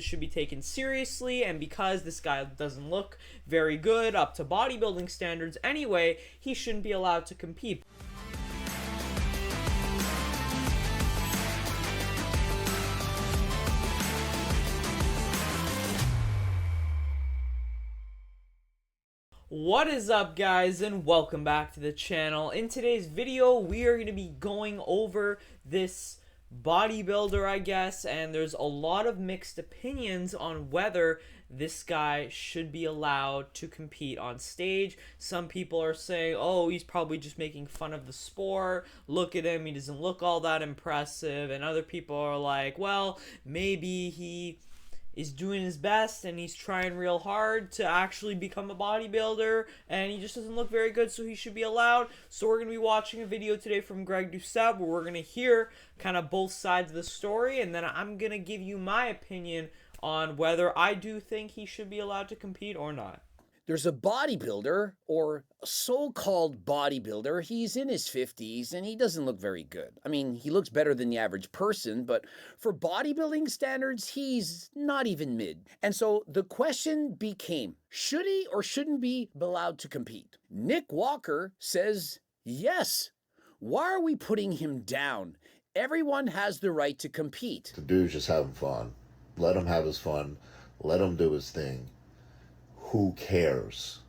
should be taken seriously, and because this guy doesn't look very good up to bodybuilding standards anyway, he shouldn't be allowed to compete. What is up, guys, and welcome back to the channel. In today's video, we are going to be going over this bodybuilder, I guess, and there's a lot of mixed opinions on whether this guy should be allowed to compete on stage. Some people are saying, oh, he's probably just making fun of the sport. Look at him, he doesn't look all that impressive. And other people are like, well, maybe he is doing his best and he's trying real hard to actually become a bodybuilder and he just doesn't look very good, so he should be allowed. So we're going to be watching a video today from Greg Doucette where we're going to hear kind of both sides of the story, and then I'm going to give you my opinion on whether I do think he should be allowed to compete or not. There's a bodybuilder, or a so-called bodybuilder. He's in his 50s and he doesn't look very good. I mean, he looks better than the average person, but for bodybuilding standards, he's not even mid. And so the question became, should he or shouldn't be allowed to compete? Nick Walker says yes. Why are we putting him down? Everyone has the right to compete. The dude's just having fun. Let him have his fun. Let him do his thing. Who cares?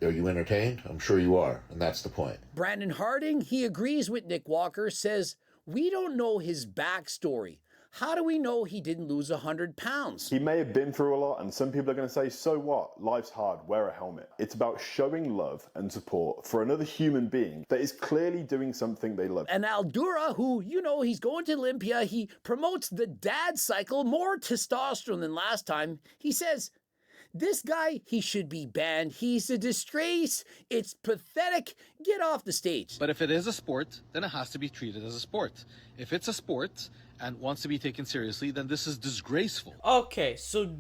Are you entertained? I'm sure you are, and that's the point. Brandon Harding, he agrees with Nick Walker, says, we don't know his backstory. How do we know he didn't lose 100 pounds? He may have been through a lot, and some people are going to say, so what? Life's hard, wear a helmet. It's about showing love and support for another human being that is clearly doing something they love. And Aldura, who, you know, he's going to Olympia, he promotes the dad cycle, more testosterone than last time. He says, this guy, he should be banned. He's a disgrace. It's pathetic. Get off the stage. But if it is a sport, then it has to be treated as a sport. If it's a sport and wants to be taken seriously, then this is disgraceful. Okay, so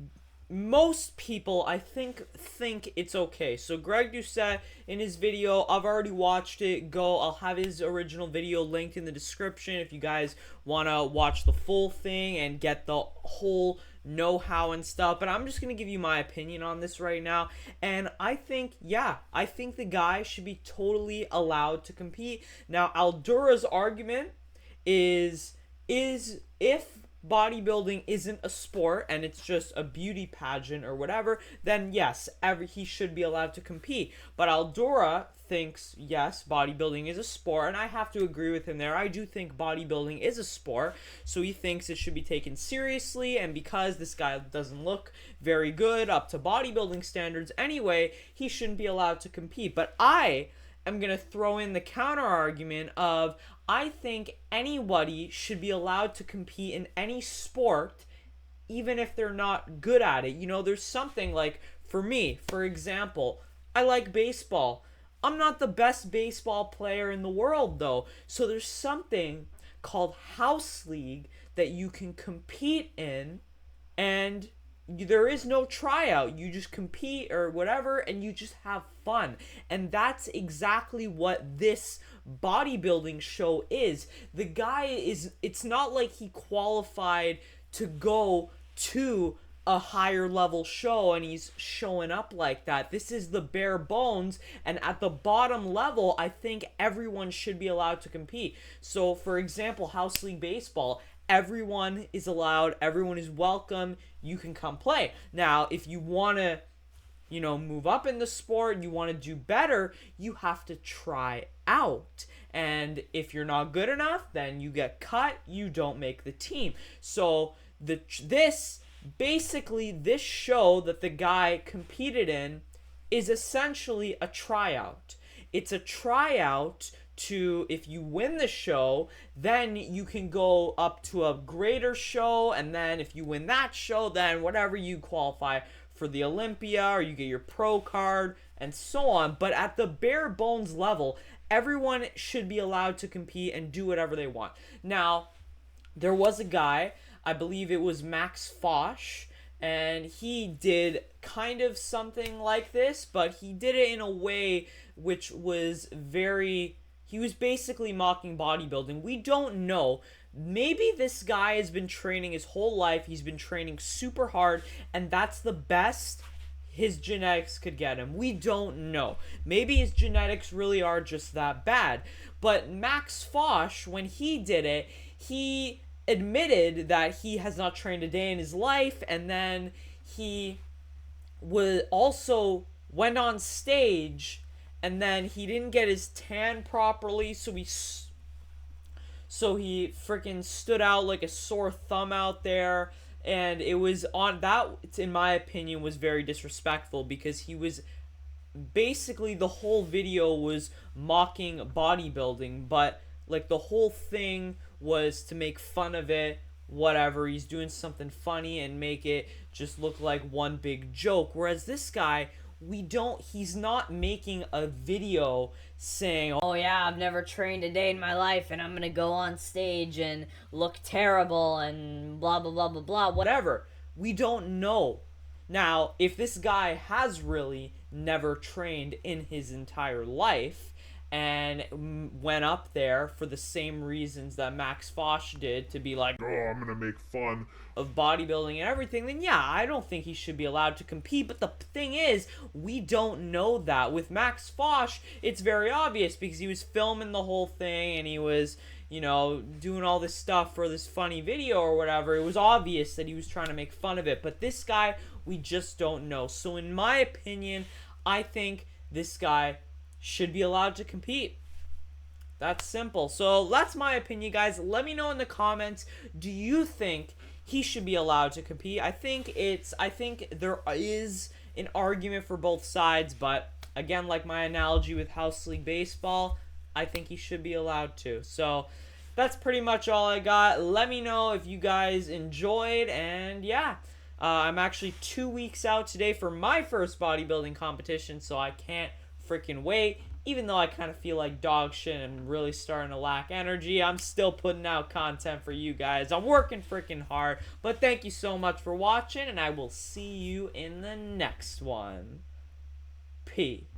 most people, I think it's okay. So Greg Doucette, in his video, I've already watched it. I'll have his original video linked in the description if you guys want to watch the full thing and get the whole know-how and stuff. But I'm just going to give you my opinion on this right now. And I think, I think the guy should be totally allowed to compete. Now, Aldura's argument is if bodybuilding isn't a sport and it's just a beauty pageant or whatever, then yes, he should be allowed to compete. But Aldura thinks, yes, bodybuilding is a sport, and I have to agree with him there. I do think bodybuilding is a sport, so he thinks it should be taken seriously, and because this guy doesn't look very good up to bodybuilding standards anyway, he shouldn't be allowed to compete. But I am going to throw in the counter argument of, I think anybody should be allowed to compete in any sport, even if they're not good at it. You know, there's something like, for me, for example, I like baseball. I'm not the best baseball player in the world, though. So there's something called House League that you can compete in, and there is no tryout. You just compete or whatever, and you just have fun. And that's exactly what this bodybuilding show is. The guy it's not like he qualified to go to a higher level show and he's showing up like that. This is the bare bones, and at the bottom level, I think everyone should be allowed to compete. So, for example, House League Baseball, everyone is allowed, everyone is welcome, you can come play. Now, if you want to, move up in the sport, you want to do better, you have to try out. And if you're not good enough, then you get cut, you don't make the team. So, this show that the guy competed in is essentially a tryout. It's a tryout to, if you win the show, then you can go up to a greater show, and then if you win that show, then whatever, you qualify for the Olympia, or you get your pro card, and so on. But at the bare bones level, everyone should be allowed to compete and do whatever they want. Now, there was a guy, I believe it was Max Foch, and he did kind of something like this, but he did it in a way which was he was basically mocking bodybuilding. We don't know Maybe this guy has been training his whole life. He's been training super hard, and that's the best his genetics could get him. We don't know. Maybe his genetics really are just that bad. But Max Foch, when he did it, he admitted that he has not trained a day in his life, and then he also went on stage, and then he didn't get his tan properly, so he freaking stood out like a sore thumb out there. And it was on that, in my opinion, was very disrespectful, because he was basically, the whole video was mocking bodybuilding, but like the whole thing was to make fun of it. Whatever, he's doing something funny and make it just look like one big joke. Whereas this guy, he's not making a video saying, oh yeah, I've never trained a day in my life and I'm gonna go on stage and look terrible and blah blah blah blah blah, whatever. We don't know. Now, if this guy has really never trained in his entire life and went up there for the same reasons that Max Foch did, to be like, oh, I'm gonna make fun of bodybuilding and everything, then yeah, I don't think he should be allowed to compete. But the thing is, we don't know that. With Max Foch, it's very obvious, because he was filming the whole thing and he was, doing all this stuff for this funny video or whatever. It was obvious that he was trying to make fun of it. But this guy, we just don't know. So in my opinion, I think this guy should be allowed to compete. That's simple. So that's my opinion, guys. Let me know in the comments, do you think he should be allowed to compete? I think there is an argument for both sides, but again, like my analogy with House League Baseball, I think he should be allowed to. So that's pretty much all I got. Let me know if you guys enjoyed, and yeah. I'm actually 2 weeks out today for my first bodybuilding competition, so I can't freaking wait. Even though I kind of feel like dog shit and really starting to lack energy, I'm still putting out content for you guys. I'm working freaking hard. But thank you so much for watching, and I will see you in the next one. Peace.